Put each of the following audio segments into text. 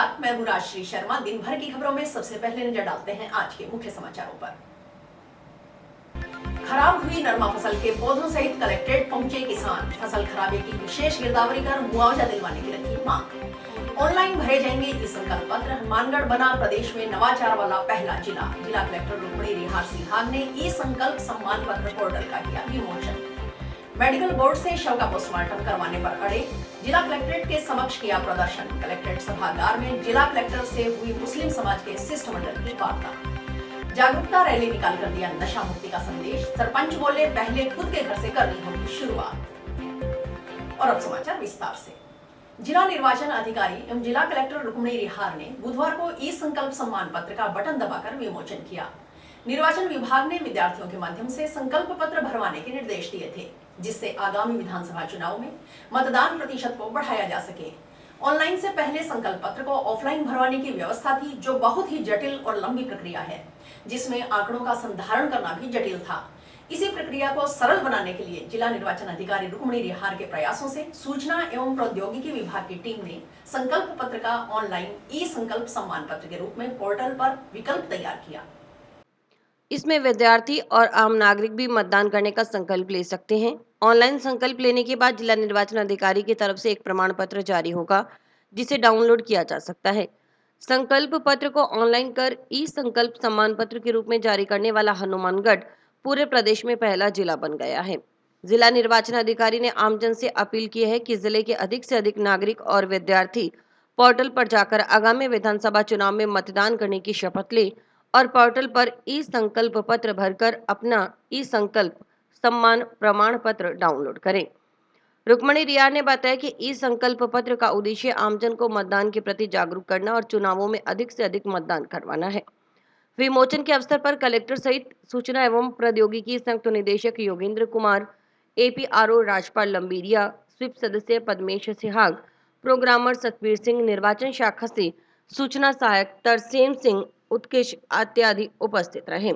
नमस्कार, मैं हूं राजश्री शर्मा। दिन भर की खबरों में सबसे पहले नजर डालते हैं आज के मुख्य समाचारों पर। खराब हुई नरमा फसल के पौधों सहित कलेक्ट्रेट पहुंचे किसान। फसल खराबे की विशेष गिरदावरी कर मुआवजा दिलवाने की रखी मांग। ऑनलाइन भरे जाएंगे ई संकल्प पत्र। हनुमानगढ़ बना प्रदेश में नवाचार वाला पहला जिला। जिला कलेक्टर रुक्मिणी रिहार सिहाग ने ई संकल्प सम्मान पत्र पोर्टल का किया विमोचन। मेडिकल बोर्ड से शव का पोस्टमार्टम करवाने पर अड़े, जिला कलेक्ट्रेट के समक्ष किया प्रदर्शन। कलेक्ट्रेट सभागार में जिला कलेक्टर से हुई मुस्लिम समाज के शिष्टमंडल की वार्ता। जागरूकता रैली निकालकर दिया नशा मुक्ति का संदेश। सरपंच बोले, पहले खुद के घर से करनी होगी शुरुआत। और अब समाचार विस्तार से। जिला निर्वाचन अधिकारी एवं जिला कलेक्टर रुक्मिणी रिहार ने बुधवार को ई संकल्प सम्मान पत्र का बटन दबाकर विमोचन किया। निर्वाचन विभाग ने विद्यार्थियों के माध्यम से संकल्प पत्र भरवाने के निर्देश दिए थे, जिससे आगामी विधानसभा चुनाव में मतदान प्रतिशत को बढ़ाया जा सके। ऑनलाइन से पहले संकल्प पत्र को ऑफलाइन भरवाने की व्यवस्था थी, जो बहुत ही जटिल और लंबी प्रक्रिया है, जिसमें आंकड़ों का संधारण करना भी जटिल था। इसी प्रक्रिया को सरल बनाने के लिए जिला निर्वाचन अधिकारी रुक्मिणी रिहार के प्रयासों से सूचना एवं प्रौद्योगिकी विभाग की टीम ने संकल्प पत्र का ऑनलाइन ई संकल्प सम्मान पत्र के रूप में पोर्टल पर विकल्प तैयार किया। इसमें विद्यार्थी और आम नागरिक भी मतदान करने का संकल्प ले सकते हैं। ऑनलाइन संकल्प लेने के बाद जिला निर्वाचन अधिकारी की तरफ से एक प्रमाण पत्र जारी होगा, जिसे डाउनलोड किया जा सकता है। संकल्प पत्र को ऑनलाइन कर ई संकल्प सम्मान पत्र के रूप में जारी करने वाला हनुमानगढ़ पूरे प्रदेश में पहला जिला बन गया है। जिला निर्वाचन अधिकारी ने आमजन से अपील की है कि जिले के अधिक से अधिक नागरिक और विद्यार्थी पोर्टल पर जाकर आगामी विधानसभा चुनाव में मतदान करने की शपथ ले और पोर्टल पर ई संकल्प पत्र भरकर अपना ई संकल्प सम्मान प्रमाण पत्र डाउनलोड करें। रुक्मिणी रिहार ने बताया कि ई संकल्प पत्र का उद्देश्य आमजन को मतदान के प्रति जागरूक करना और चुनावों में अधिक से अधिक मतदान करवाना है। विमोचन के अवसर पर कलेक्टर सहित सूचना एवं प्रौद्योगिकी संयुक्त निदेशक योगेंद्र कुमार, APRO राजपाल लंबीरिया, स्वीप सदस्य पद्मेश सिहाग, प्रोग्रामर सतवीर सिंह, निर्वाचन शाखा से सूचना सहायक तरसेम सिंह, उत्कृष्ट इत्यादि उपस्थित रहे।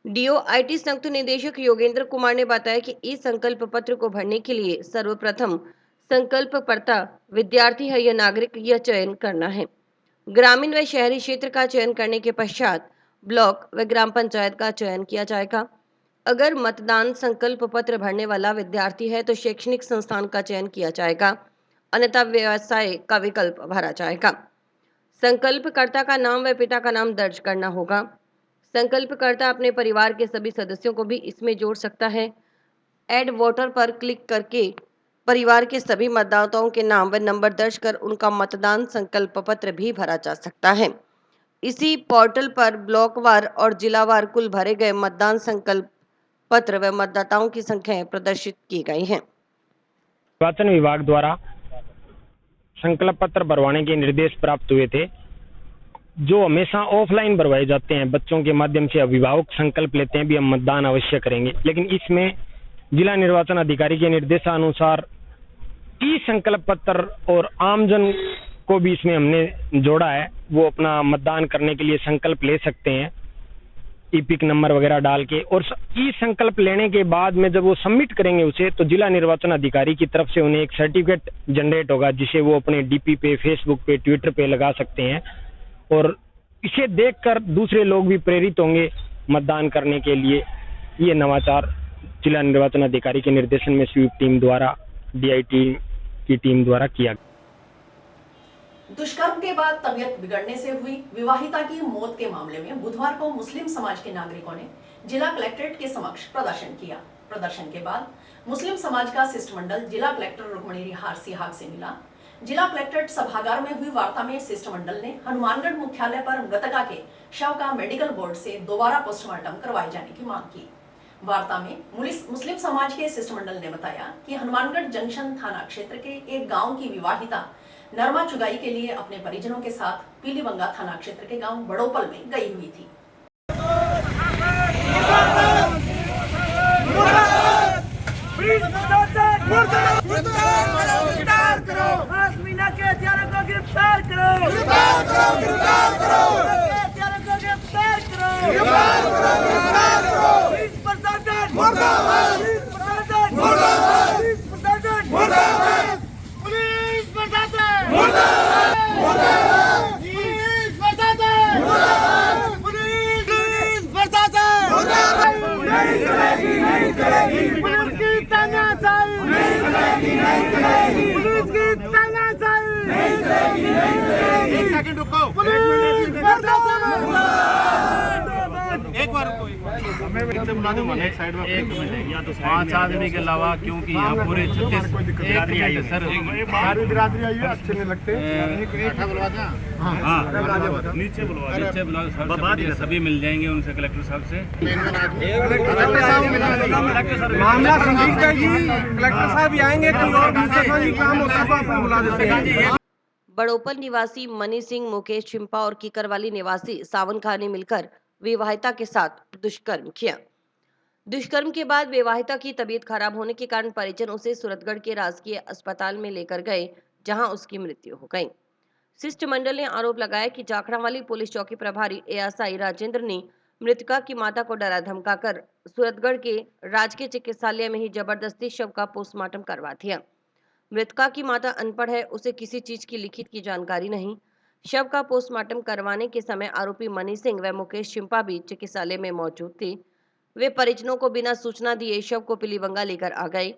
DOIT संयुक्त निदेशक योगेंद्र कुमार ने बताया कि ई संकल्प पत्र को भरने के लिए सर्वप्रथम संकल्पकर्ता विद्यार्थी है या नागरिक, यह चयन करना है। ग्रामीण व शहरी क्षेत्र का चयन करने के पश्चात ब्लॉक व ग्राम पंचायत का चयन किया जाएगा। अगर मतदान संकल्प पत्र भरने वाला विद्यार्थी है तो शैक्षणिक संस्थान का चयन किया जाएगा, अन्यथा व्यवसाय का विकल्प भरा जाएगा। संकल्पकर्ता का नाम व पिता का नाम दर्ज करना होगा। संकल्पकर्ता अपने परिवार के सभी सदस्यों को भी इसमें जोड़ सकता है। ऐड वोटर पर क्लिक करके परिवार के सभी मतदाताओं के नाम व नंबर दर्ज कर उनका मतदान संकल्प पत्र भी भरा जा सकता है। इसी पोर्टल पर ब्लॉकवार और जिलावार कुल भरे गए मतदान संकल्प पत्र व मतदाताओं की संख्याएं प्रदर्शित की गई हैं। निर्वाचन विभाग द्वारा संकल्प पत्र भरवाने के निर्देश प्राप्त हुए थे, जो हमेशा ऑफलाइन भरवाए जाते हैं। बच्चों के माध्यम से अभिभावक संकल्प लेते हैं भी हम मतदान अवश्य करेंगे, लेकिन इसमें जिला निर्वाचन अधिकारी के निर्देशानुसार ई संकल्प पत्र और आमजन को भी इसमें हमने जोड़ा है। वो अपना मतदान करने के लिए संकल्प ले सकते हैं, ईपिक नंबर वगैरह डाल के। और ई संकल्प लेने के बाद में जब वो सबमिट करेंगे उसे, तो जिला निर्वाचन अधिकारी की तरफ से उन्हें एक सर्टिफिकेट जनरेट होगा, जिसे वो अपने DP पे, फेसबुक पे, ट्विटर पे लगा सकते हैं। और इसे देखकर दूसरे लोग भी प्रेरित होंगे मतदान करने के लिए। ये नवाचार जिला निर्वाचन अधिकारी के निर्देशन में स्वीप टीम द्वारा, DIT की टीम द्वारा किया। दुष्कर्म के बाद तबियत बिगड़ने से हुई विवाहिता की मौत के मामले में बुधवार को मुस्लिम समाज के नागरिकों ने जिला कलेक्ट्रेट के समक्ष प्रदर्शन किया। प्रदर्शन के बाद मुस्लिम समाज का शिष्टमंडल जिला कलेक्टर रुक्मिणी रिहार सिहाग से मिला। जिला कलेक्ट्रेट सभागार में हुई वार्ता में शिष्टमंडल ने हनुमानगढ़ मुख्यालय पर मृतका के शव का मेडिकल बोर्ड से दोबारा पोस्टमार्टम करवाए जाने की मांग की। वार्ता में मुस्लिम समाज के शिष्टमंडल ने बताया कि हनुमानगढ़ जंक्शन थाना क्षेत्र के एक गांव की विवाहिता नरमा चुगाई के लिए अपने परिजनों के साथ पीलीबंगा थाना क्षेत्र के गांव बड़ोपल में गई हुई थी। पुलिस की तानाशाही पुलिस की तानाशाही एक सेकंड रुको पुलिस एक बार रुको हमें बुला दो एक साइड में 1 मिनट या तो 5 आदमी के अलावा क्योंकि यहाँ पूरे 36 सर सारी बिरादरी आई है अच्छे नहीं लगते बैठा बुलवा दें नीचे बुलवा सभी मिल जाएंगे उनसे कलेक्टर साहब से मामला संदिग्ध है जी कलेक्टर साहब आएंगे कोई और दूसरा काम होता है तो आपको बुला देते हैं। बड़ोपल निवासी मनी सिंह, मुकेश चिंपा और कीकरवाली निवासी सावन खान ने मिलकर विवाहिता के साथ दुष्कर्म किया। दुष्कर्म के बाद विवाहिता की तबीयत खराब होने के कारण परिजन उसे सूरतगढ़ के राजकीय अस्पताल में लेकर गए, जहां उसकी मृत्यु हो गई। शिष्टमंडल ने आरोप लगाया कि जाखड़ावाली पुलिस चौकी प्रभारी एएसआई राजेंद्र ने मृतका की माता को डरा धमकाकर सूरतगढ़ के राजकीय चिकित्सालय में ही जबरदस्ती शव का पोस्टमार्टम करवा दिया। मृतका की माता अनपढ़ है, उसे किसी चीज की लिखित की जानकारी नहीं। शव का पोस्टमार्टम करवाने के समय आरोपी मनी सिंह व मुकेश चिंपा भी चिकित्सालय में मौजूद थे। वे परिजनों को बिना सूचना दिए शव को पीलीबंगा लेकर आ गए।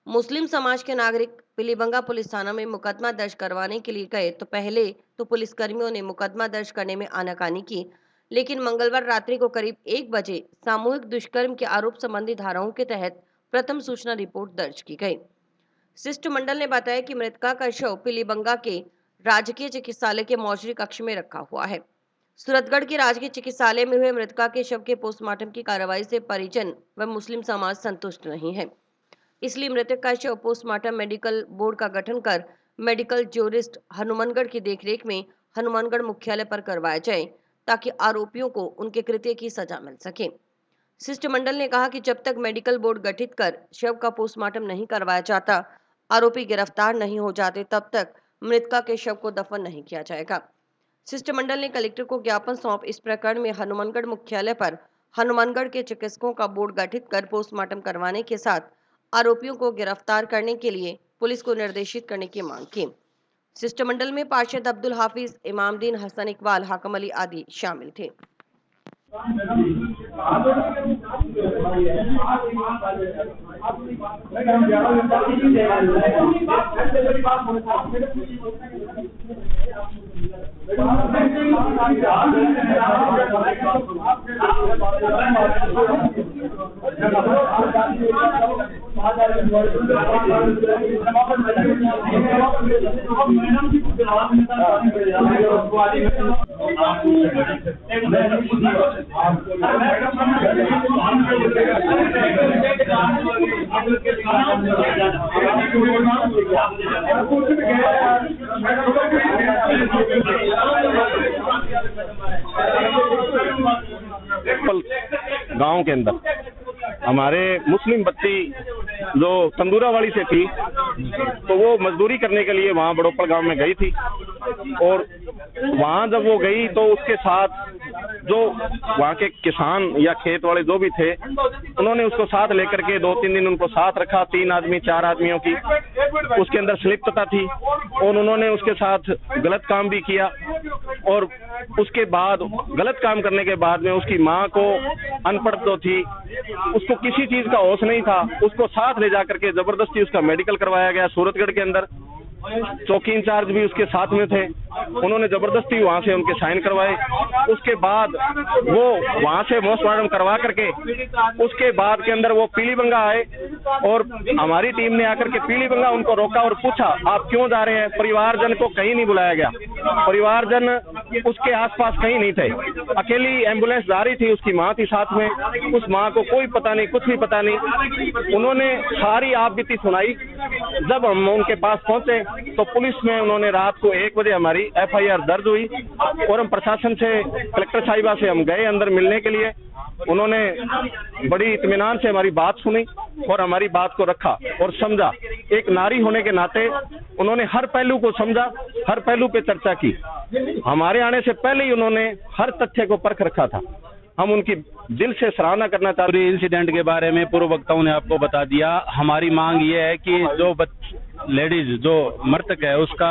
मुस्लिम समाज के नागरिक पीलीबंगा पुलिस थाना में मुकदमा दर्ज करवाने के लिए गए तो पहले तो पुलिसकर्मियों ने मुकदमा दर्ज करने में आनाकानी की, लेकिन मंगलवार रात्रि को करीब 1 बजे सामूहिक दुष्कर्म के आरोप संबंधी धाराओं के तहत प्रथम सूचना रिपोर्ट दर्ज की गई। शिष्टमंडल ने बताया कि मृतका का शव पीलीबंगा के राजकीय चिकित्सालय के मौजरी कक्ष में रखा हुआ है। सूरतगढ़ के राजकीय चिकित्सालय में हुए मृतका के शव के पोस्टमार्टम की कार्रवाई से परिजन व मुस्लिम समाज संतुष्ट नहीं है, इसलिए मृतक का शव पोस्टमार्टम मेडिकल बोर्ड का गठन कर मेडिकल ज्यूरिस्ट हनुमानगढ़ की देखरेख में हनुमानगढ़ मुख्यालय पर करवाया जाए, ताकि आरोपियों को उनके कृत्य की सजा मिल सके। शिष्टमंडल ने कहा कि जब तक मेडिकल बोर्ड गठित कर शव का पोस्टमार्टम नहीं करवाया जाता, आरोपी गिरफ्तार नहीं हो जाते, तब तक मृतका के शव को दफन नहीं किया जाएगा। शिष्टमंडल ने कलेक्टर को ज्ञापन सौंप इस प्रकरण में हनुमानगढ़ मुख्यालय पर हनुमानगढ़ के चिकित्सकों का बोर्ड गठित कर पोस्टमार्टम करवाने के साथ आरोपियों को गिरफ्तार करने के लिए पुलिस को निर्देशित करने की मांग की। शिष्टमंडल में पार्षद अब्दुल हाफिज, इमामदीन, हसन इकबाल, हाकम अली आदि शामिल थे। गांव के अंदर हमारे मुस्लिम बच्ची जो तंदूरावाली से थी, तो वो मजदूरी करने के लिए वहाँ बड़ोपल गांव में गई थी, और वहाँ जब वो गई तो उसके साथ जो वहाँ के किसान या खेत वाले जो भी थे, उन्होंने उसको साथ लेकर के 2-3 दिन उनको साथ रखा। 3 आदमी 4 आदमियों की उसके अंदर संलिप्तता थी, और उन्होंने उसके साथ गलत काम भी किया, और उसके बाद गलत काम करने के बाद में उसकी माँ को अनपढ़ तो थी, उसको किसी चीज का होश नहीं था, उसको साथ ले जाकर के जबरदस्ती उसका मेडिकल करवाया गया सूरतगढ़ के अंदर। चौकी इंचार्ज भी उसके साथ में थे, उन्होंने जबरदस्ती वहां से उनके साइन करवाए। उसके बाद वो वहां से पोस्टमार्टम करवा करके उसके बाद के अंदर वो पीलीबंगा आए, और हमारी टीम ने आकर के पीलीबंगा उनको रोका और पूछा आप क्यों जा रहे हैं। परिवारजन को कहीं नहीं बुलाया गया, परिवारजन उसके आसपास कहीं नहीं थे, अकेली एम्बुलेंस जा रही थी, उसकी माँ थी साथ में, उस माँ को कोई पता नहीं, कुछ भी पता नहीं। उन्होंने सारी आप बीती सुनाई। जब हम उनके पास पहुंचे तो पुलिस में उन्होंने रात को 1 बजे हमारी FIR दर्ज हुई, और हम प्रशासन से, कलेक्टर साहिबा से हम गए अंदर मिलने के लिए। उन्होंने बड़ी इत्मीनान से हमारी बात सुनी और हमारी बात को रखा और समझा। एक नारी होने के नाते उन्होंने हर पहलू को समझा, हर पहलू पे चर्चा की। हमारे आने से पहले ही उन्होंने हर तथ्य को परख रखा था। हम उनकी दिल से सराहना करना चाहते हैं। इंसिडेंट के बारे में पूर्व वक्ताओं ने आपको बता दिया। हमारी मांग ये है कि जो लेडीज जो मृतक है उसका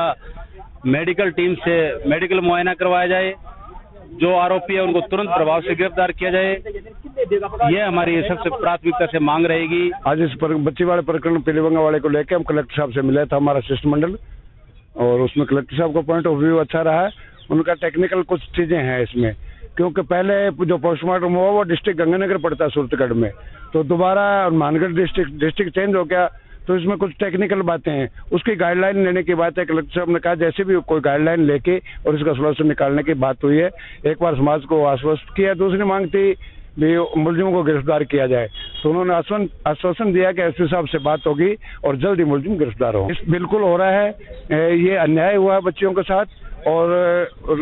मेडिकल टीम से मेडिकल मुआयना करवाया जाए, जो आरोपी है उनको तुरंत प्रभाव से गिरफ्तार किया जाए, ये हमारी सबसे प्राथमिकता से मांग रहेगी। आज इस बच्चीवाड़े प्रकरण पीलीबंगा वाले को लेकर हम कलेक्टर साहब से मिले था, हमारा शिष्टमंडल, और उसमें कलेक्टर साहब का पॉइंट ऑफ व्यू अच्छा रहा है। उनका टेक्निकल कुछ चीजें हैं इसमें, क्योंकि पहले जो पोस्टमार्टम हुआ वो डिस्ट्रिक्ट गंगानगर पड़ता है सूरतगढ़ में, तो दोबारा मानगढ़ डिस्ट्रिक्ट चेंज हो गया, तो इसमें कुछ टेक्निकल बातें हैं। उसकी गाइडलाइन लेने की बात है। कलेक्टर साहब ने कहा जैसे भी कोई गाइडलाइन लेके और इसका सोल्यूशन निकालने की बात हुई है। एक बार समाज को आश्वस्त किया, दूसरी मांग थी भी मुलजिमों को गिरफ्तार किया जाए, तो उन्होंने आश्वासन दिया कि एसपी साहब से बात होगी और जल्द ही मुलजिम गिरफ्तार हो। बिल्कुल हो रहा है, ये अन्याय हुआ है बच्चियों के साथ, और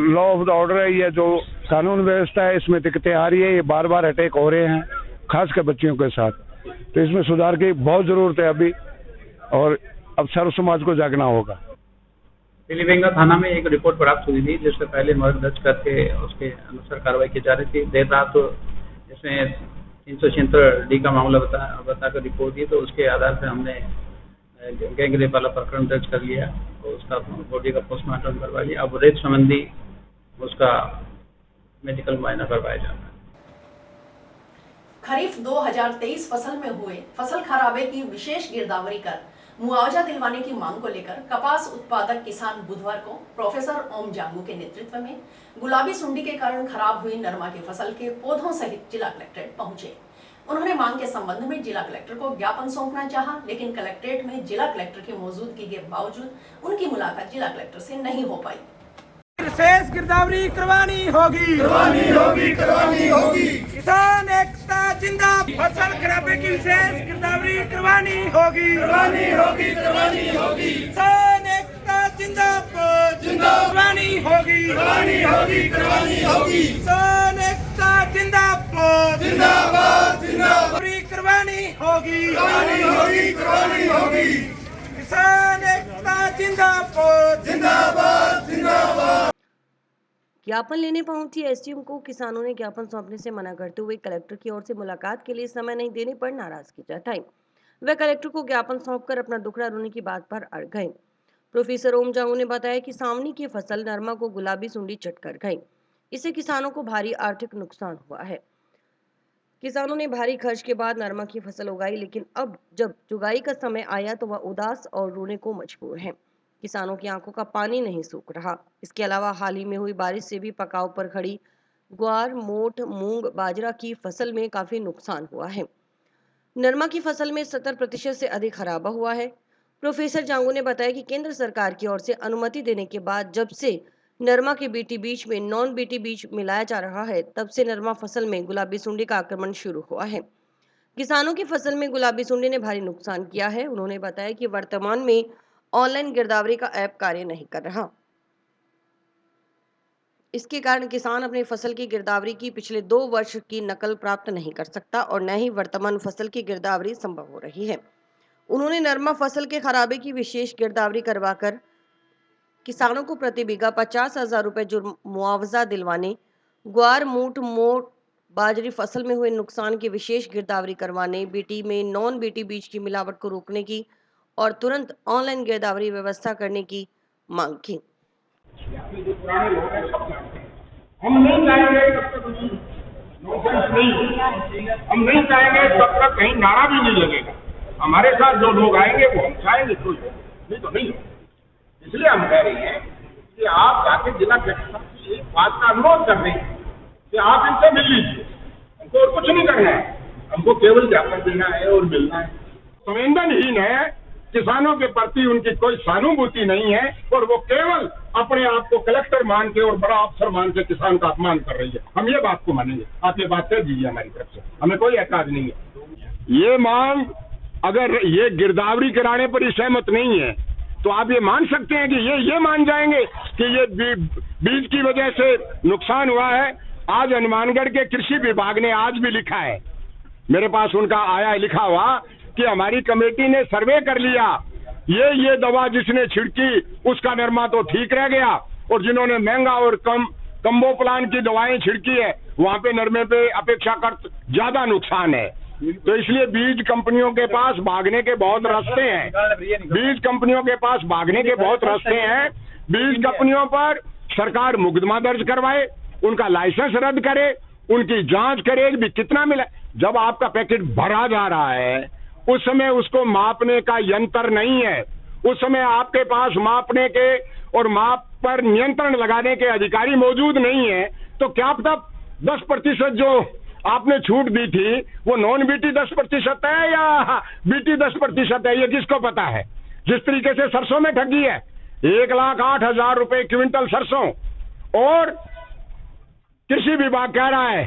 लॉ ऑफ द ऑर्डर है, ये जो कानून व्यवस्था है इसमें दिक्कतें आ रही है, ये बार बार अटैक हो रहे हैं खासकर बच्चियों के साथ, तो इसमें सुधार की बहुत जरूरत है अभी, और अब सर्व समाज को जागना होगा। पीलीबंगा थाना में एक रिपोर्ट प्राप्त हुई थी, जिससे पहले मुकदमा दर्ज करके उसके अनुसार कार्रवाई की जा रही थी। देर रात तो इसमें 376D का मामला बताकर रिपोर्ट दी, तो उसके आधार पर हमने गैंग रेप वाला प्रकरण दर्ज कर लिया और उसका बॉडी का पोस्टमार्टम करवा लिया। अब रेप संबंधी उसका मेडिकल मुआयना करवाया जा रहा है। खरीफ 2023 फसल में हुए फसल खराबे की विशेष गिरदावरी कर मुआवजा दिलवाने की मांग को लेकर कपास उत्पादक किसान बुधवार को प्रोफेसर ओम जांगू के नेतृत्व में गुलाबी सुंडी के कारण खराब हुई नरमा की फसल के पौधों सहित जिला कलेक्ट्रेट पहुंचे। उन्होंने मांग के संबंध में जिला कलेक्टर को ज्ञापन सौंपना चाहा, लेकिन कलेक्ट्रेट में जिला कलेक्टर की मौजूदगी के बावजूद उनकी मुलाकात जिला कलेक्टर से नहीं हो पाई। विशेष गिरदावरी करवानी होगी। किसान एकता जिंदाबाद। फसल खराबे की विशेष गिरदावरी करवानी होगी। किसान एकता जिंदाबाद। करवानी होगी। किसान एकता जिंदाबाद। करवानी होगी। किसान एकता जिंदाबाद। ज्ञापन लेने पहुंची एसडीएम को किसानों ने ज्ञापन सौंपने से मना करते हुए कलेक्टर की ओर से मुलाकात के लिए समय नहीं देने पर नाराजगी जताई। वे कलेक्टर को ज्ञापन सौंपकर अपना दुखड़ा रोने की बात पर अड़ गए। प्रोफेसर ओम जांगू ने बताया कि सावनी की फसल नरमा को गुलाबी सुंडी चट कर गई, इससे किसानों को भारी आर्थिक नुकसान हुआ है। किसानों ने भारी खर्च के बाद नरमा की फसल उगाई, लेकिन अब जब जुगाई का समय आया तो वह उदास और रोने को मजबूर है। किसानों की आंखों का पानी नहीं सूख रहा। इसके अलावा हाल ही में हुई बारिश से भी पकाव पर खड़ी ग्वार, मोठ, मूंग, बाजरा की फसल में काफी नुकसान हुआ है। नरमा की फसल में 70% से अधिक खराबा हुआ है। प्रोफेसर जांगू ने बताया कि केंद्र सरकार की ओर से अनुमति देने के बाद जब से नरमा के बीटी बीज में नॉन बीटी बीज मिलाया जा रहा है, तब से नरमा फसल में गुलाबी सुंडी का आक्रमण शुरू हुआ है। किसानों की फसल में गुलाबी सुंडी ने भारी नुकसान किया है। उन्होंने बताया कि वर्तमान में ऑनलाइन गिरदावरी का ऐप कार्य नहीं कर रहा। इसके कारण किसान अपनी फसल की गिरदावरी की पिछले 2 वर्ष की नकल प्राप्त नहीं कर सकता और न ही वर्तमान फसल की गिरदावरी संभव हो रही है। उन्होंने नरमा फसल के खराबे की विशेष गिरदावरी करवाकर किसानों को प्रति बीघा 50,000 रुपए मुआवजा दिलवाने, ग्वार, मूठ, मोठ, बाजरी फसल में हुए नुकसान की विशेष गिरदावरी करवाने, बीटी में नॉन बीटी बीज की मिलावट को रोकने की और तुरंत ऑनलाइन गिरदावरी व्यवस्था करने की मांग की। हम नहीं चाहेंगे तब तक कहीं नारा भी नहीं लगेगा। हमारे साथ जो लोग आएंगे वो हम चाहेंगे, नहीं तो नहीं। इसलिए हम कह रहे हैं कि आप जाके जिला कलेक्टर की एक बात का अनुरोध कर रहे हैं कि आप इनसे मिल लीजिए। हमको और कुछ नहीं करना है, हमको केवल ज्ञापन देना है और मिलना है। संवेदनहीन है, किसानों के प्रति उनकी कोई सहानुभूति नहीं है और वो केवल अपने आप को कलेक्टर मान के और बड़ा अफसर मान के किसान का अपमान कर रही है। हम ये बात को मानेंगे। आप ये बात कह दीजिए हमारी तरफ से, हमें कोई एतराज नहीं है। ये मांग अगर ये गिरदावरी कराने पर ही सहमत नहीं है तो आप ये मान सकते हैं कि ये मान जाएंगे कि ये बीज की वजह से नुकसान हुआ है। आज हनुमानगढ़ के कृषि विभाग ने आज भी लिखा है, मेरे पास उनका आया है लिखा हुआ कि हमारी कमेटी ने सर्वे कर लिया, ये दवा जिसने छिड़की उसका नरमा तो ठीक रह गया और जिन्होंने महंगा और कम्बो प्लान की दवाएं छिड़की है वहां पे नरमे पे अपेक्षाकृत ज्यादा नुकसान है। तो इसलिए बीज कंपनियों के पास भागने के बहुत रास्ते हैं। बीज कंपनियों के पास भागने के बहुत रास्ते हैं। बीज कंपनियों पर सरकार मुकदमा दर्ज करवाए, उनका लाइसेंस रद्द करे, उनकी जांच करे कि कितना मिला। जब आपका पैकेट भरा जा रहा है उस समय उसको मापने का यंत्र नहीं है, उस समय आपके पास मापने के और माप पर नियंत्रण लगाने के अधिकारी मौजूद नहीं है, तो क्या पता 10% जो आपने छूट दी थी वो नॉन बीटी 10% है या बीटी 10% है, ये किसको पता है। जिस तरीके से सरसों में ठगी है, 1,08,000 रुपए क्विंटल सरसों, और कृषि विभाग कह रहा है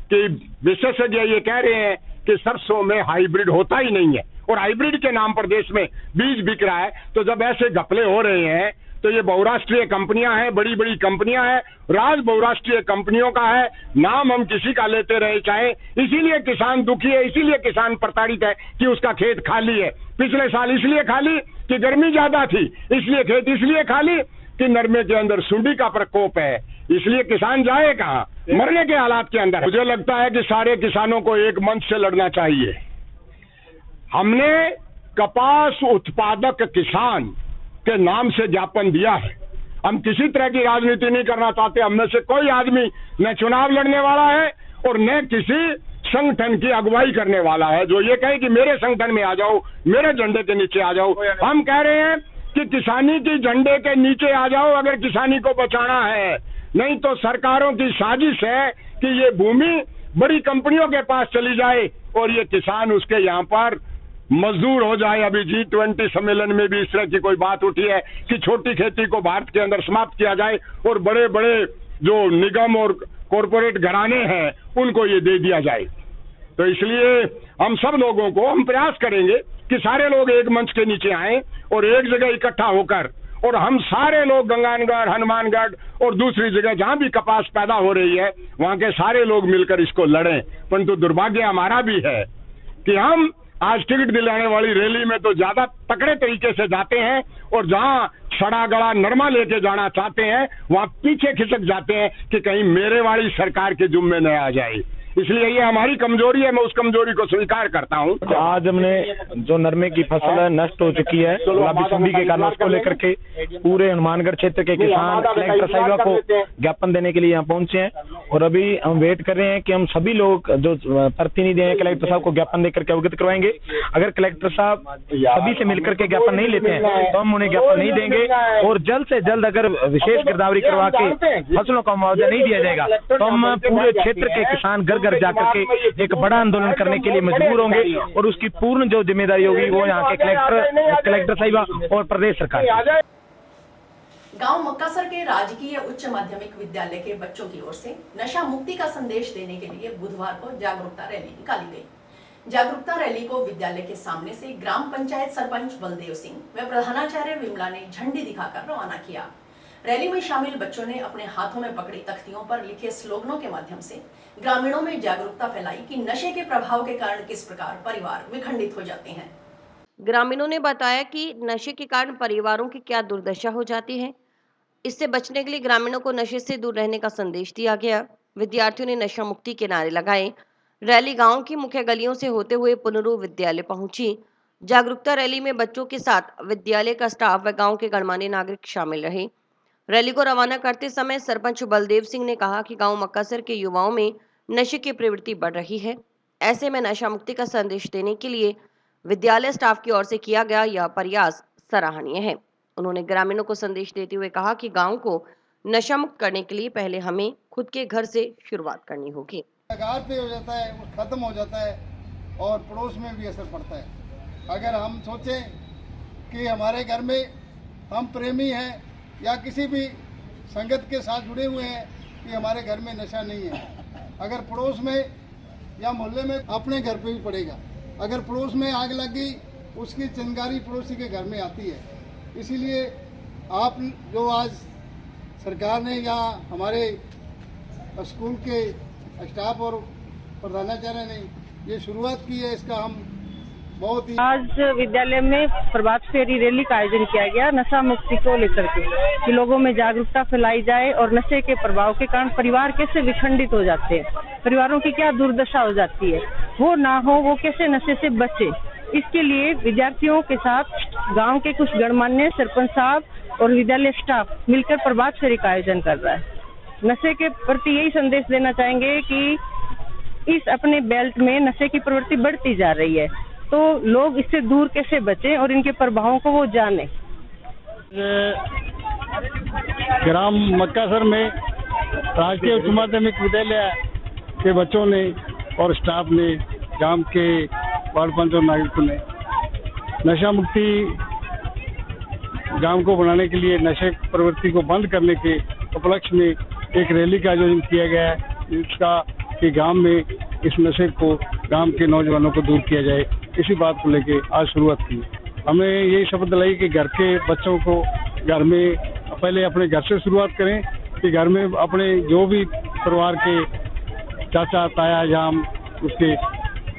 कि विशेषज्ञ ये कह रहे हैं कि सरसों में हाइब्रिड होता ही नहीं है, और हाइब्रिड के नाम पर देश में बीज बिक रहा है। तो जब ऐसे घपले हो रहे हैं तो ये बहुराष्ट्रीय कंपनियां हैं, बड़ी बड़ी कंपनियां हैं, राज बहुराष्ट्रीय कंपनियों का है, नाम हम किसी का लेते रहे चाहे, इसीलिए किसान दुखी है, इसीलिए किसान प्रताड़ित है कि उसका खेत खाली है। पिछले साल इसलिए खाली कि गर्मी ज्यादा थी, इसलिए खेत इसलिए खाली कि नरमे के अंदर सुंडी का प्रकोप है, इसलिए किसान जाए कहाँ, मरने के हालात के अंदर। मुझे लगता है कि सारे किसानों को एक मंच से लड़ना चाहिए। हमने कपास उत्पादक किसान के नाम से ज्ञापन दिया है। हम किसी तरह की राजनीति नहीं करना चाहते। हम में से कोई आदमी न चुनाव लड़ने वाला है और न किसी संगठन की अगुवाई करने वाला है जो ये कहे कि मेरे संगठन में आ जाओ, मेरे झंडे के नीचे आ जाओ। हम कह रहे हैं कि किसानी की झंडे के नीचे आ जाओ अगर किसानी को बचाना है, नहीं तो सरकारों की साजिश है कि ये भूमि बड़ी कंपनियों के पास चली जाए और ये किसान उसके यहाँ पर मजदूर हो जाए। अभी G20 सम्मेलन में भी इस तरह की कोई बात उठी है कि छोटी खेती को भारत के अंदर समाप्त किया जाए और बड़े बड़े जो निगम और कॉरपोरेट घराने हैं उनको ये दे दिया जाए। तो इसलिए हम सब लोगों को हम प्रयास करेंगे कि सारे लोग एक मंच के नीचे आएं और एक जगह इकट्ठा होकर, और हम सारे लोग गंगानगढ़, हनुमानगढ़ और दूसरी जगह जहां भी कपास पैदा हो रही है वहां के सारे लोग मिलकर इसको लड़ें। परंतु दुर्भाग्य हमारा भी है कि हम आज टिकट दिलाने वाली रैली में तो ज्यादा तकड़े तरीके से जाते हैं और जहां सड़ा गड़ा नरमा लेके जाना चाहते हैं वहां पीछे खिसक जाते हैं कि कहीं मेरे वाली सरकार के जुम्मे न आ जाए। इसलिए ये हमारी कमजोरी है, मैं उस कमजोरी को स्वीकार करता हूं। आज हमने जो नरमे की फसल नष्ट हो चुकी है गुलाबी सुंडी के कारण, उसको लेकर के पूरे हनुमानगढ़ क्षेत्र के किसान कलेक्टर साहिबा को ज्ञापन देने के लिए यहाँ पहुंचे हैं और अभी हम वेट कर रहे हैं कि हम सभी लोग जो प्रतिनिधि हैं कलेक्टर साहब को ज्ञापन देकर के अवगत करवाएंगे। अगर कलेक्टर साहब सभी से मिलकर के ज्ञापन नहीं लेते हैं तो हम उन्हें ज्ञापन नहीं देंगे और जल्द से जल्द अगर विशेष गिरदावरी करवा के फसलों का मुआवजा नहीं दिया जाएगा तो हम पूरे क्षेत्र के किसान घर घर जाकर के एक बड़ा आंदोलन करने के लिए मजबूर होंगे और उसकी पूर्ण जो जिम्मेदारी होगी वो यहाँ के कलेक्टर साहिबा और प्रदेश सरकार। गांव मक्कासर के राजकीय उच्च माध्यमिक विद्यालय के बच्चों की ओर से नशा मुक्ति का संदेश देने के लिए बुधवार को जागरूकता रैली निकाली गई। जागरूकता रैली को विद्यालय के सामने से ग्राम पंचायत सरपंच बलदेव सिंह व प्रधानाचार्य विमला ने झंडी दिखाकर रवाना किया। रैली में शामिल बच्चों ने अपने हाथों में पकड़ी तख्तियों पर लिखे स्लोगनों के माध्यम से ग्रामीणों में जागरूकता फैलाई कि नशे के प्रभाव के कारण किस प्रकार परिवार विखंडित हो जाते हैं। ग्रामीणों ने बताया कि नशे के कारण परिवारों की क्या दुर्दशा हो जाती है। इससे बचने के लिए ग्रामीणों को नशे से दूर रहने का संदेश दिया गया। विद्यार्थियों ने नशा मुक्ति के नारे लगाए। रैली गांव की मुख्य गलियों से होते हुए पुनरू विद्यालय पहुंची। जागरूकता रैली में बच्चों के साथ विद्यालय का स्टाफ व गांव के गणमान्य नागरिक शामिल रहे। रैली को रवाना करते समय सरपंच बलदेव सिंह ने कहा कि गांव मक्कासर के युवाओं में नशे की प्रवृत्ति बढ़ रही है। ऐसे में नशा मुक्ति का संदेश देने के लिए विद्यालय स्टाफ की ओर से किया गया यह प्रयास सराहनीय है। उन्होंने ग्रामीणों को संदेश देते हुए कहा कि गांव को नशा मुक्त करने के लिए पहले हमें खुद के घर से शुरुआत करनी होगी। घर पे हो जाता है, वो खत्म हो जाता है और पड़ोस में भी असर पड़ता है। अगर हम सोचें कि हमारे घर में हम प्रेमी हैं या किसी भी संगत के साथ जुड़े हुए हैं कि हमारे घर में नशा नहीं है, अगर पड़ोस में या मोहल्ले में अपने घर पे भी पड़ेगा। अगर पड़ोस में आग लगी उसकी चिंगारी पड़ोसी के घर में आती है। इसीलिए आप जो आज सरकार ने या हमारे स्कूल के स्टाफ और प्रधानाचार्य ने ये शुरुआत की है, इसका हम बहुत ही आज विद्यालय में प्रभात फेरी रैली का आयोजन किया गया नशा मुक्ति को लेकर के कि लोगों में जागरूकता फैलाई जाए और नशे के प्रभाव के कारण परिवार कैसे विखंडित हो जाते हैं, परिवारों की क्या दुर्दशा हो जाती है, वो ना हो, वो कैसे नशे से बचे। इसके लिए विद्यार्थियों के साथ गांव के कुछ गणमान्य सरपंच साहब और विद्यालय स्टाफ मिलकर प्रभात फेरी का आयोजन कर रहा है। नशे के प्रति यही संदेश देना चाहेंगे कि इस अपने बेल्ट में नशे की प्रवृत्ति बढ़ती जा रही है, तो लोग इससे दूर कैसे बचें और इनके प्रभावों को वो जानें। ग्राम मक्कासर में राजकीय उच्च माध्यमिक विद्यालय के बच्चों ने और स्टाफ ने, गांव के वार्ड पंच और नागरिकों ने नशा मुक्ति गांव को बनाने के लिए नशे प्रवृत्ति को बंद करने के उपलक्ष्य में एक रैली का आयोजन किया गया है, जिसका कि गांव में इस नशे को गांव के नौजवानों को दूर किया जाए। इसी बात को लेके आज शुरुआत की। हमें यही शपथ दिलाई कि घर के बच्चों को घर में पहले अपने घर से शुरुआत करें कि घर में अपने जो भी परिवार के चाचा ताया जाम उसके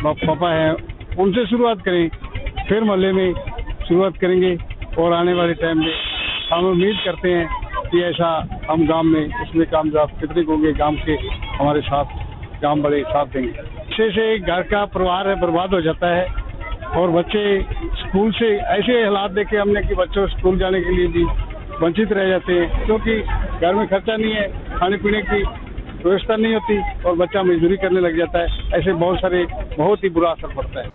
पापा हैं उनसे शुरुआत करें, फिर मोहल्ले में शुरुआत करेंगे और आने वाले टाइम में हम उम्मीद करते हैं कि ऐसा हम गांव में इसमें कामयाब कितने होंगे, गांव के हमारे साथ गांव बड़े साथ देंगे। अच्छे से घर का परिवार है बर्बाद हो जाता है और बच्चे स्कूल से ऐसे हालात देखे हमने कि बच्चों स्कूल जाने के लिए भी वंचित रह जाते हैं, क्योंकि घर में खर्चा नहीं है, खाने पीने की व्यवस्था नहीं होती और बच्चा मजदूरी करने लग जाता है। ऐसे बहुत ही बुरा असर पड़ता है।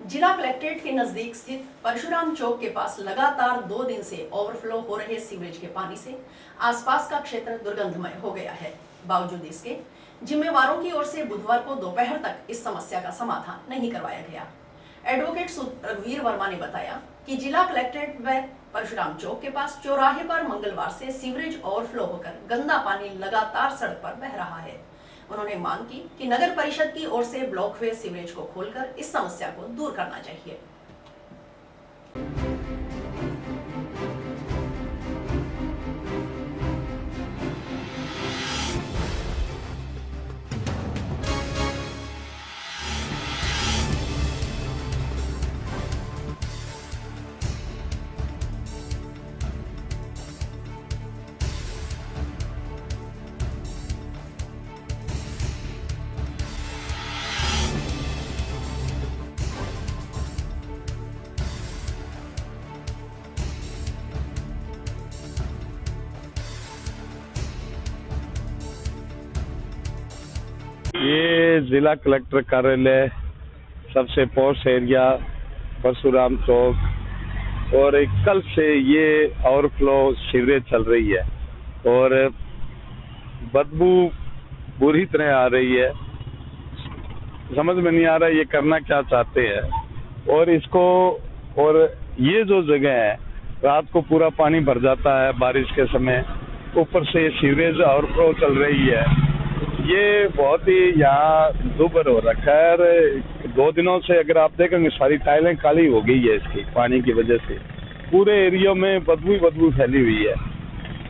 जिला कलेक्ट्रेट के नजदीक स्थित परशुराम चौक के पास लगातार 2 दिन से ओवरफ्लो हो रहे सीवरेज के पानी से आसपास का क्षेत्र दुर्गंधमय हो गया है। बावजूद इसके जिम्मेवारों की ओर से बुधवार को दोपहर तक इस समस्या का समाधान नहीं करवाया गया। एडवोकेट रघुवीर वर्मा ने बताया कि जिला कलेक्ट्रेट व परशुराम चौक के पास चौराहे पर मंगलवार से सीवरेज ओवरफ्लो होकर गंदा पानी लगातार सड़क पर बह रहा है। उन्होंने मांग की कि नगर परिषद की ओर से ब्लॉक हुए सीवरेज को खोलकर इस समस्या को दूर करना चाहिए। ये जिला कलेक्टर कार्यालय सबसे पॉश एरिया परशुराम चौक और कल से ये ओवरफ्लो सीवरेज चल रही है और बदबू बुरी तरह आ रही है। समझ में नहीं आ रहा ये करना क्या चाहते हैं और इसको और ये जो जगह है रात को पूरा पानी भर जाता है बारिश के समय, ऊपर से सीवरेज ओवरफ्लो चल रही है। ये बहुत ही यहाँ दुभर हो रखा है और 2 दिनों से अगर आप देखेंगे सारी टाइलें काली हो गई है इसकी पानी की वजह से, पूरे एरिया में बदबू फैली हुई है।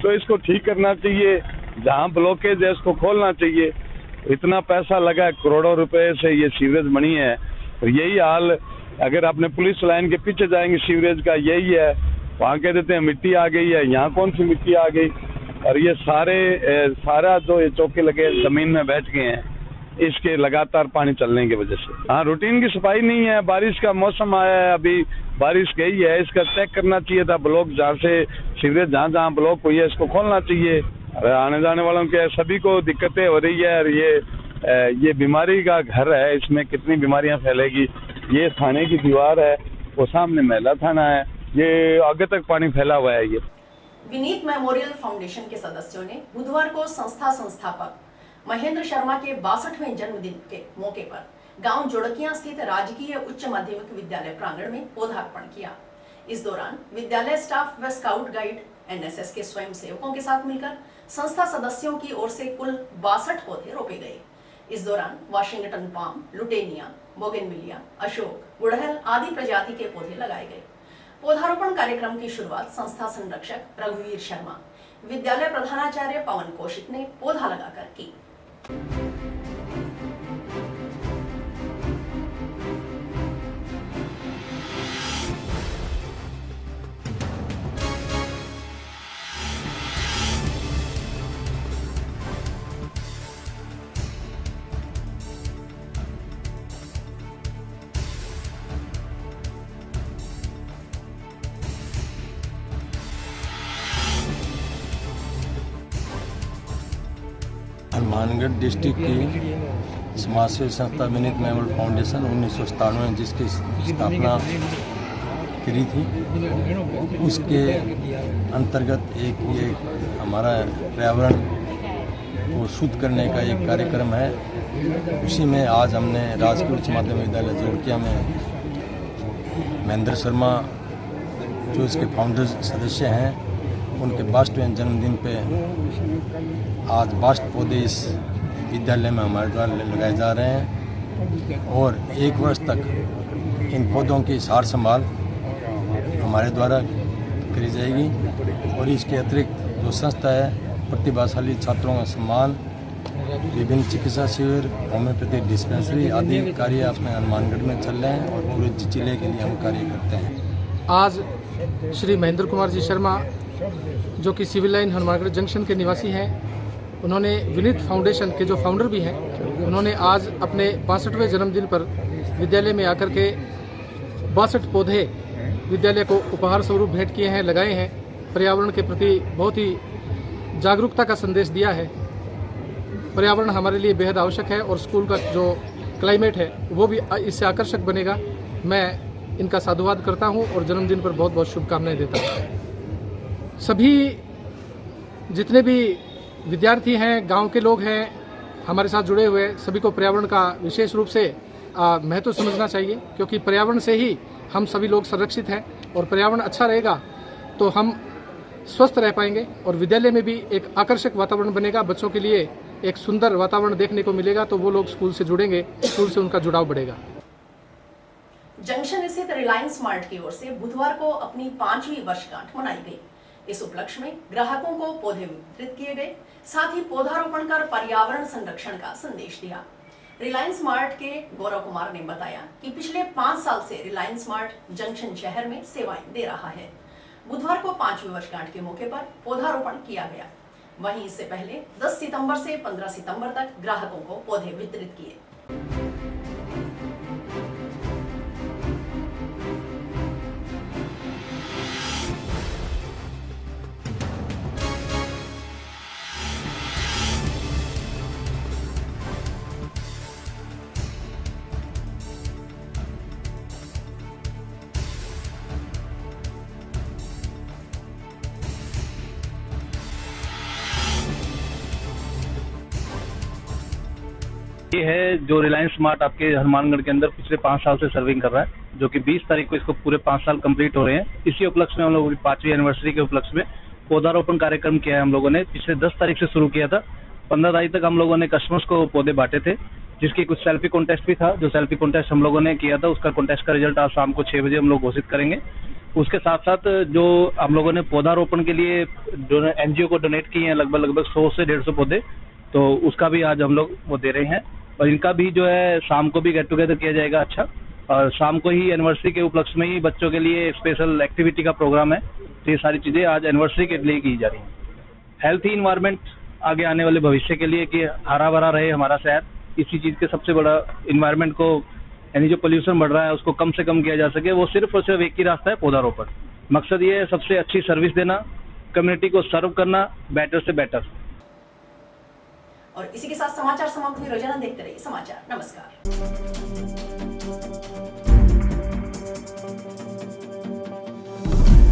तो इसको ठीक करना चाहिए, जहाँ ब्लॉकेज है इसको खोलना चाहिए। इतना पैसा लगा है, करोड़ों रुपए से ये सीवरेज बनी है और यही हाल अगर अपने पुलिस लाइन के पीछे जाएंगे सीवरेज का यही है। वहाँ कह देते हैं मिट्टी आ गई है, यहाँ कौन सी मिट्टी आ गई। और ये सारा जो ये चौके लगे जमीन में बैठ गए हैं इसके लगातार पानी चलने की वजह से। हाँ, रूटीन की सफाई नहीं है। बारिश का मौसम आया है, अभी बारिश गई है, इसका चेक करना चाहिए था। ब्लॉक जहाँ से सीवरेज जहाँ ब्लॉक हुई है इसको खोलना चाहिए। आने जाने वालों के सभी को दिक्कतें हो रही है और ये बीमारी का घर है, इसमें कितनी बीमारियां फैलेगी। ये थाने की दीवार है, वो सामने महिला थाना है, ये आगे तक पानी फैला हुआ है। ये विनीत मेमोरियल फाउंडेशन के सदस्यों ने बुधवार को संस्था संस्थापक महेंद्र शर्मा के 62वें जन्मदिन के मौके पर गांव जोड़कियां स्थित राजकीय उच्च माध्यमिक विद्यालय प्रांगण में पौधारोपण किया। इस दौरान विद्यालय स्टाफ व स्काउट गाइड एनएसएस के स्वयं सेवकों के साथ मिलकर संस्था सदस्यों की ओर से कुल 62 पौधे रोपे गए। इस दौरान वाशिंगटन पाम, लुटेनिया, बोगेनविलिया, अशोक, गुड़हल आदि प्रजाति के पौधे लगाए गए। पौधारोपण कार्यक्रम की शुरुआत संस्था संरक्षक रघुवीर शर्मा, विद्यालय प्रधानाचार्य पवन कौशिक ने पौधा लगाकर की। हनुमानगढ़ डिस्ट्रिक्ट की समाजसेवी संस्था विनीत मेमोरियल फाउंडेशन 1997 में जिसकी स्थापना करी थी, उसके अंतर्गत एक ये हमारा पर्यावरण को शुद्ध करने का एक कार्यक्रम है। उसी में आज हमने राजकीय उच्च माध्यमिक विद्यालय जोड़किया में महेंद्र शर्मा जो इसके फाउंडर सदस्य हैं, उनके 62वें जन्मदिन पे आज 62 पौधे इस विद्यालय में हमारे द्वारा लगाए जा रहे हैं और 1 वर्ष तक इन पौधों की सार संभाल हमारे द्वारा करी जाएगी। और इसके अतिरिक्त जो संस्था है, प्रतिभाशाली छात्रों का सम्मान, विभिन्न चिकित्सा शिविर, होम्योपैथी डिस्पेंसरी आदि कार्य अपने हनुमानगढ़ में चल रहे हैं और पूरे जिले के लिए हम कार्य करते हैं। आज श्री महेंद्र कुमार जी शर्मा जो कि सिविल लाइन हनुमानगढ़ जंक्शन के निवासी हैं, उन्होंने विनीत फाउंडेशन के जो फाउंडर भी हैं, उन्होंने आज अपने 62वें जन्मदिन पर विद्यालय में आकर के 62 पौधे विद्यालय को उपहार स्वरूप भेंट किए हैं, लगाए हैं। पर्यावरण के प्रति बहुत ही जागरूकता का संदेश दिया है। पर्यावरण हमारे लिए बेहद आवश्यक है और स्कूल का जो क्लाइमेट है वो भी इससे आकर्षक बनेगा। मैं इनका साधुवाद करता हूं और जन्मदिन पर बहुत बहुत शुभकामनाएं देता हूं। सभी जितने भी विद्यार्थी हैं, गांव के लोग हैं, हमारे साथ जुड़े हुए, सभी को पर्यावरण का विशेष रूप से महत्व समझना चाहिए, क्योंकि पर्यावरण से ही हम सभी लोग संरक्षित हैं और पर्यावरण अच्छा रहेगा तो हम स्वस्थ रह पाएंगे और विद्यालय में भी एक आकर्षक वातावरण बनेगा। बच्चों के लिए एक सुंदर वातावरण देखने को मिलेगा तो वो लोग स्कूल से जुड़ेंगे, स्कूल से उनका जुड़ाव बढ़ेगा। जंक्शन स्थित रिलायंस स्मार्ट की ओर से बुधवार को अपनी 5वीं वर्षगांठ मनाई गई। इस उपलक्ष्य में ग्राहकों को पौधे वितरित किए गए, साथ ही पौधारोपण कर पर्यावरण संरक्षण का संदेश दिया। रिलायंस स्मार्ट के गौरव कुमार ने बताया कि पिछले 5 साल से रिलायंस स्मार्ट जंक्शन शहर में सेवाएं दे रहा है। बुधवार को 5वीं वर्षगांठ के मौके पर पौधारोपण किया गया। वहीं इससे पहले 10 सितंबर से 15 सितंबर तक ग्राहकों को पौधे वितरित किए। ये है जो रिलायंस स्मार्ट आपके हनुमानगढ़ के अंदर पिछले 5 साल से सर्विंग कर रहा है, जो कि 20 तारीख को इसको पूरे 5 साल कंप्लीट हो रहे हैं। इसी उपलक्ष्य में हम लोगों की 5वीं एनिवर्सरी के उपलक्ष्य में पौधारोपण कार्यक्रम किया है। हम लोगों ने पिछले 10 तारीख से शुरू किया था। 15 तारीख तक हम लोगों ने कस्टमर्स को पौधे बांटे थे, जिसकी कुछ सेल्फी कॉन्टेस्ट भी था। जो सेल्फी कॉन्टेस्ट हम लोगों ने किया था, उसका कॉन्टेस्ट का रिजल्ट आज शाम को 6 बजे हम लोग घोषित करेंगे। उसके साथ साथ जो हम लोगों ने पौधारोपण के लिए NGO को डोनेट किए हैं लगभग 100 से 150 पौधे, तो उसका भी आज हम लोग वो दे रहे हैं। और इनका भी जो है शाम को भी गेट टुगेदर किया जाएगा। अच्छा, और शाम को ही एनिवर्सरी के उपलक्ष्य में ही बच्चों के लिए स्पेशल एक्टिविटी का प्रोग्राम है। तो ये सारी चीज़ें आज एनिवर्सरी के लिए की जा रही हैं। हेल्थी इन्वायरमेंट आगे आने वाले भविष्य के लिए कि हरा भरा रहे हमारा शहर, इसी चीज़ के सबसे बड़ा इन्वायरमेंट को, यानी जो पोल्यूशन बढ़ रहा है उसको कम से कम किया जा सके, वो सिर्फ और सिर्फ एक ही रास्ता है, पौधारोपण। मकसद ये है सबसे अच्छी सर्विस देना, कम्युनिटी को सर्व करना, बेटर से बेटर। और इसी के साथ समाचार समाप्त हुए। रोजाना देखते रहिए समाचार। नमस्कार।